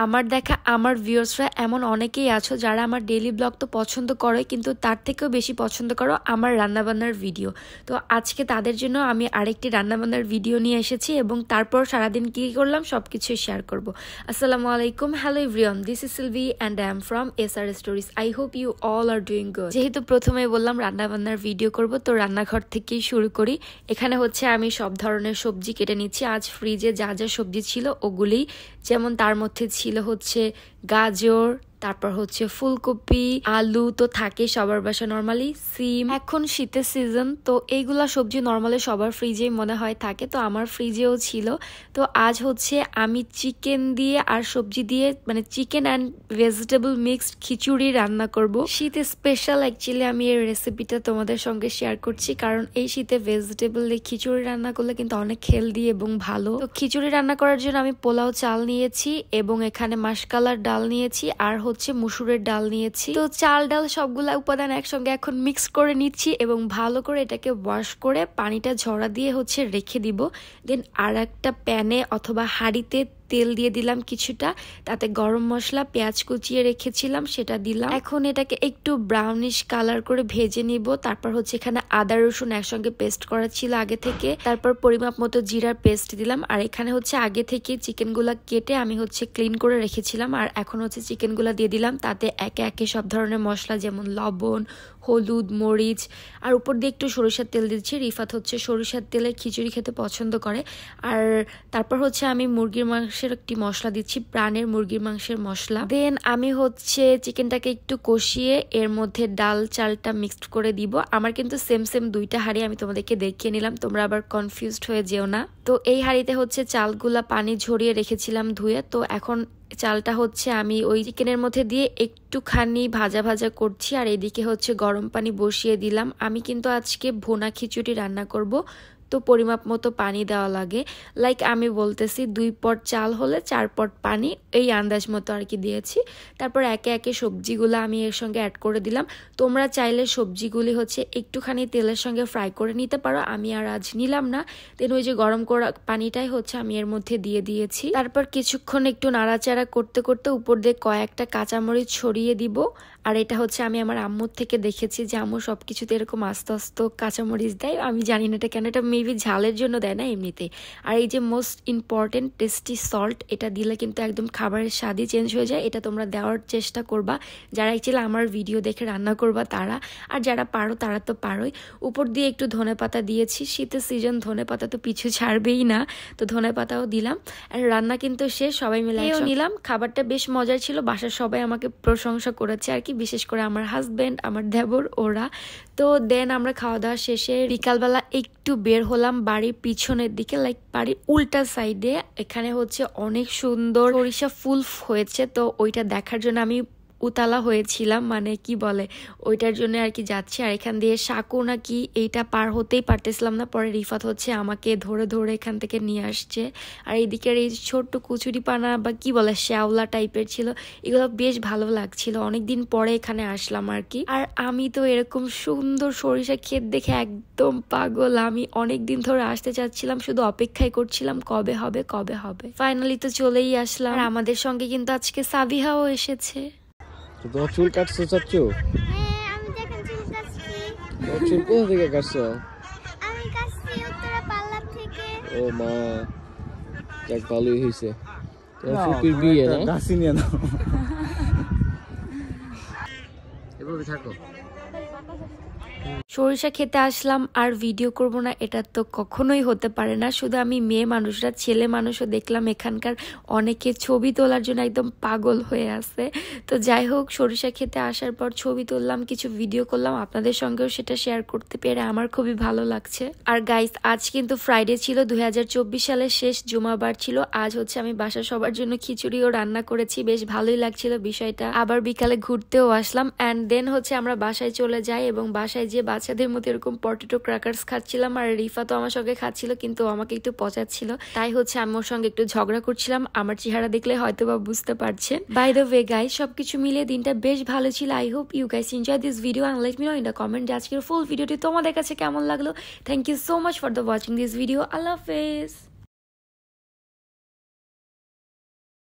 আমার দেখা আমার ভিউয়ার্সরা এমন অনেকেই আছো যারা আমার ডেইলি ব্লগ তো পছন্দ করে, কিন্তু তার থেকেও বেশি পছন্দ করো আমার রান্নাবান্নার ভিডিও। তো আজকে তাদের জন্য আমি আরেকটি রান্নাবান্নার ভিডিও নিয়ে এসেছি এবং তারপর সারাদিন কী করলাম সব কিছুই শেয়ার করব। আসসালামু আলাইকুম, hello everyone, this is Silvi and I am from SR stories. I hope you all are doing good. যেহেতু প্রথমে বললাম রান্নাবান্নার ভিডিও করব, তো রান্নাঘর থেকেই শুরু করি। এখানে হচ্ছে আমি সব ধরনের সবজি কেটে নিচ্ছি। আজ ফ্রিজে যা যা সবজি ছিল ওগুলি, যেমন তার মধ্যে ছিল হচ্ছে গাজর, তারপর হচ্ছে ফুলকপি, আলু তো থাকে সবার বাসা নর্মালি, সিম। এখন শীতের সিজন, তো এইগুলা সবজি নর্মালি সবার ফ্রিজেই মনে হয় থাকে, তো আমার ফ্রিজেও ছিল। তো আজ হচ্ছে আমি চিকেন দিয়ে আর সবজি দিয়ে মানে চিকেন অ্যান্ড ভেজিটেবল মিক্সড খিচুড়ি রান্না করব। শীতে স্পেশাল অ্যাকচুয়ালি আমি এই রেসিপিটা তোমাদের সঙ্গে শেয়ার করছি, কারণ এই শীতে ভেজিটেবল দিয়ে খিচুড়ি রান্না করলে কিন্তু অনেক হেলদি এবং ভালো। তো খিচুড়ি রান্না করার জন্য আমি পোলাও চাল নিয়েছি এবং এখানে মাসকালার ডাল নিয়েছি আর হচ্ছে মুসুরের ডাল নিয়েছি। তো চাল ডাল সবগুলা উপাদান একসঙ্গে এখন মিক্স করে নিচ্ছি এবং ভালো করে এটাকে ওয়াশ করে পানিটা ঝরা দিয়ে হচ্ছে রেখে দিব। দেন আর একটা প্যানে অথবা হাঁড়িতে তেল দিয়ে দিলাম কিছুটা, তাতে গরম মশলা পেঁয়াজ কুচিয়ে রেখেছিলাম সেটা দিলাম। এখন এটাকে একটু ব্রাউনিশ কালার করে ভেজে নিব। তারপর হচ্ছে এখানে আদা রসুন একসঙ্গে পেস্ট করা ছিল আগে থেকে, তারপর পরিমাপ মতো জিরার পেস্ট দিলাম। আর এখানে হচ্ছে আগে থেকে চিকেনগুলা কেটে আমি হচ্ছে ক্লিন করে রেখেছিলাম, আর এখন হচ্ছে চিকেনগুলা দিয়ে দিলাম। তাতে একে একে সব ধরনের মশলা যেমন লবণ, হলুদ, মরিচ, আর উপর দিয়ে একটু সরিষার তেল দিচ্ছি। রিফাত হচ্ছে সরিষার তেলের খিচুড়ি খেতে পছন্দ করে। আর তারপর হচ্ছে আমি মুরগির মাংসের একটি মশলা দিচ্ছি, প্রাণের মুরগির মাংসের মশলা। দেন আমি হচ্ছে চিকেনটাকে একটু কষিয়ে এর মধ্যে ডাল চালটা মিক্সড করে দিব। আমার কিন্তু সেম সেম দুইটা হাঁড়ি আমি তোমাদেরকে দেখিয়ে নিলাম, তোমরা আবার কনফিউজড হয়ে যেও না। তো এই হাঁড়িতে হচ্ছে চালগুলা পানি ঝরিয়ে রেখেছিলাম ধুয়ে। তো এখন চালটা হচ্ছে আমি ওই চিকেনের মধ্যে দিয়ে একটুখানি ভাজা ভাজা করছি, আর এদিকে হচ্ছে গরম পানি বসিয়ে দিলাম। আমি কিন্তু আজকে ভুনা খিচুড়ি রান্না করব, তো পরিমাপ মতো পানি দেওয়া লাগে। লাইক আমি বলতেছি 2 পট চাল হলে 4 পট পানি, এই আন্দাজ মতো আর কি দিয়েছি। তারপর একে একে সবজিগুলো আমি এর সঙ্গে অ্যাড করে দিলাম। তোমরা চাইলে সবজিগুলি হচ্ছে একটুখানি তেলের সঙ্গে ফ্রাই করে নিতে পারো, আমি আর আজ নিলাম না। দেন ওই যে গরম করা পানিটাই হচ্ছে আমি এর মধ্যে দিয়ে দিয়েছি। তারপর কিছুক্ষণ একটু নাড়াচাড়া করতে করতে উপর দিয়ে কয়েকটা কাঁচামরিচ ছড়িয়ে দিব। আর এটা হচ্ছে আমি আমার আম্মুর থেকে দেখেছি যে আম্মু সবকিছুতে এরকম আস্তে আস্তে কাঁচামরিচ দেয়। আমি জানি না এটা কেন, এটা মেবি ঝালের জন্য দেয় না এমনিতে। আর এই যে মোস্ট ইম্পর্টেন্ট টেস্টি সল্ট, এটা দিলে কিন্তু একদম খাবারের স্বাদই চেঞ্জ হয়ে যায়। এটা তোমরা দেওয়ার চেষ্টা করবা যারা অ্যাকচুয়ালি আমার ভিডিও দেখে রান্না করবা তারা, আর যারা পারো তারা তো পারোই। উপর দিয়ে একটু ধনেপাতা দিয়েছি, শীতের সিজন ধনেপাতা তো পিছু ছাড়বেই না, তো ধনেপাতাও দিলাম। আর রান্না কিন্তু শেষ, সবাই মিলে নিলাম। খাবারটা বেশ মজার ছিল, বাসার সবাই আমাকে প্রশংসা করেছে আর কি, বিশেষ করে আমার হাজব্যান্ড, আমার দেবর, ওরা। তো দেন আমরা খাওয়া দাওয়া শেষে বিকালবেলা একটু বের হলাম বাড়ির পিছনের দিকে, লাইক বাড়ির উল্টা সাইডে। এখানে হচ্ছে অনেক সুন্দর সরিষা ফুল হয়েছে, তো ওইটা দেখার জন্য আমি উতালা হয়েছিলাম, মানে কি বলে ওইটার জন্য আর কি যাচ্ছি। আর এখান দিয়ে সাঁকো নাকি এইটা পার হতেই পারতেছিলাম না, পরে রিফাত হচ্ছে আমাকে ধরে ধরে এখান থেকে নিয়ে আসছে। আর এইদিকের এই ছোট্ট কুচুরি পানা বা কি বলে শ্যাওলা টাইপের ছিল, এগুলো বেশ ভালো লাগছিল। অনেকদিন পরে এখানে আসলাম আর কি। আর আমি তো এরকম সুন্দর সরিষা ক্ষেত দেখে একদম পাগল। আমি অনেক দিন ধরে আসতে চাচ্ছিলাম, শুধু অপেক্ষাই করছিলাম কবে হবে কবে হবে। ফাইনালি তো চলেই আসলাম। আর আমাদের সঙ্গে কিন্তু আজকে সাবিহাও এসেছে। তো তোমার চুল কাটছো চাচ্ছো? হ্যাঁ, আমি দেখেন চুল কাটছি। তোমার চুল কোথা থেকে কাটছো? আমি কাটছি উত্তরা পার্লার থেকে। ও মা, যাক ভালোই হয়েছে। তোমার ফুপির বিয়ে না? কাশি নিয়ে নাও। এভাবে থাকো। সরিষা খেতে আসলাম আর ভিডিও করব না, এটা তো কখনোই হতে পারে না। শুধু আমি মেয়ে মানুষরা, ছেলে মানুষও দেখলাম এখানকার অনেকে ছবি তোলার জন্য একদম পাগল হয়ে আছে। তো যাই হোক, সরিষা খেতে আসার পর ছবি তুললাম, কিছু ভিডিও করলাম, আপনাদের সঙ্গেও সেটা শেয়ার করতে পেরে আমার খুবই ভালো লাগছে। আর গাইস, আজ কিন্তু ফ্রাইডে ছিল, 2024 সালের শেষ জুমাবার ছিল। আজ হচ্ছে আমি বাসা সবার জন্য খিচুড়িও রান্না করেছি, বেশ ভালোই লাগছিল বিষয়টা। আবার বিকালে ঘুরতেও আসলাম, অ্যান্ড দেন হচ্ছে আমরা বাসায় চলে যাই এবং বাসায় যে বাচ্চাদের মতো এরকম পটেটো ক্র্যাকার্স খাচ্ছিলাম। আর রিফা তো আমার সঙ্গে খাচ্ছিল, কিন্তু আমাকে একটু পচাচ্ছিল, তাই হচ্ছে আমি ওর সঙ্গে একটু ঝগড়া করছিলাম। আমার চেহারা দেখলে হয়তো বা বুঝতে পারছেন। বাই দ্য ওয়ে গাইস, সবকিছু মিলিয়ে দিনটা বেশ ভালো ছিল। I hope you guys enjoy this video and let me know in the comment আজকের ফুল ভিডিওটি তোমাদের কাছে কেমন লাগলো। Thank you so much for the watching this video. আল্লাহ হাফেজ।